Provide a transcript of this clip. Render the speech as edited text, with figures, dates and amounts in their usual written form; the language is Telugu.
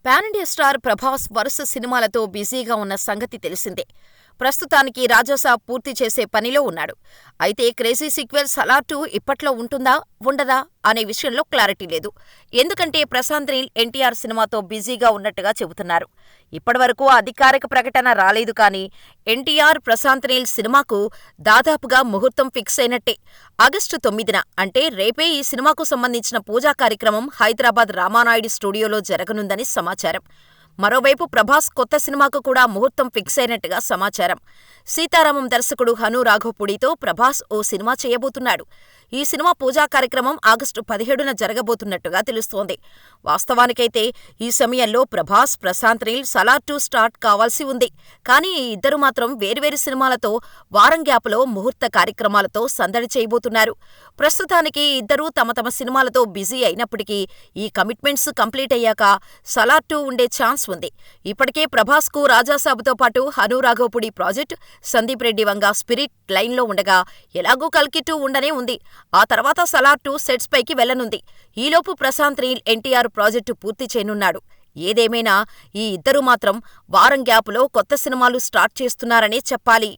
పాన్ ఇండియా స్టార్ ప్రభాస్ వరుస సినిమాలతో బిజీగా ఉన్న సంగతి తెలిసిందే. ప్రస్తుతానికి రాజాసాబ్ పూర్తి చేసే పనిలో ఉన్నాడు. అయితే క్రేజీ సీక్వెల్ 'సలార్ 2' ఇప్పట్లో ఉంటుందా, ఉండదా అనే విషయంలో క్లారిటీ లేదు. ఎందుకంటే ప్రశాంత్ నీల్ ఎన్టీఆర్ సినిమాతో బిజీగా ఉన్నట్టుగా చెబుతున్నారు. ఇప్పటివరకు అధికారిక ప్రకటన రాలేదు కానీ ఎన్టీఆర్, ప్రశాంత్ నీల్ సినిమాకు దాదాపుగా ముహూర్తం ఫిక్స్ అయినట్టే. ఆగస్టు 9న అంటే రేపే ఈ సినిమాకు సంబంధించిన పూజా కార్యక్రమం హైదరాబాద్ రామానాయుడు స్టూడియోలో జరగనుందని సమాచారం. మరోవైపు ప్రభాస్ కొత్త సినిమాకు కూడా ముహూర్తం ఫిక్స్ అయినట్టుగా సమాచారం. సీతారామం దర్శకుడు హను రాఘవపూడితో ప్రభాస్ ఓ సినిమా చేయబోతున్నాడు. ఈ సినిమా పూజా కార్యక్రమం ఆగస్టు 17న జరగబోతున్నట్టుగా తెలుస్తోంది. వాస్తవానికైతే ఈ సమయంలో ప్రభాస్, ప్రశాంత్ నీల్ 'సలార్ 2' స్టార్ట్ కావాల్సి ఉంది. కానీ ఈ ఇద్దరు మాత్రం వేర్వేరు సినిమాలతో వారం గ్యాపులో ముహూర్త కార్యక్రమాలతో సందడి చేయబోతున్నారు. ప్రస్తుతానికి ఇద్దరూ తమ తమ సినిమాలతో బిజీ అయినప్పటికీ ఈ కమిట్మెంట్స్ కంప్లీట్ అయ్యాక 'సలార్ 2' ఉండే ఛాన్స్ ఉంది. ఇప్పటికే ప్రభాస్కు రాజాసాబ్తో పాటు హను రాఘవపూడి ప్రాజెక్ట్, సందీప్ రెడ్డి వంగ 'స్పిరిట్' లైన్లో ఉండగా ఎలాగూ 'కల్కి 2' ఉండనే ఉంది. ఆ తర్వాత 'సలార్ 2' సెట్స్ పైకి వెళ్లనుంది. ఈలోపు ప్రశాంత్ నీల్ ఎన్టీఆర్ ప్రాజెక్టు పూర్తి చేయనున్నాడు. ఏదేమైనా ఈ ఇద్దరు మాత్రం వారం గ్యాపులో కొత్త సినిమాలు స్టార్ట్ చేస్తున్నారనే చెప్పాలి.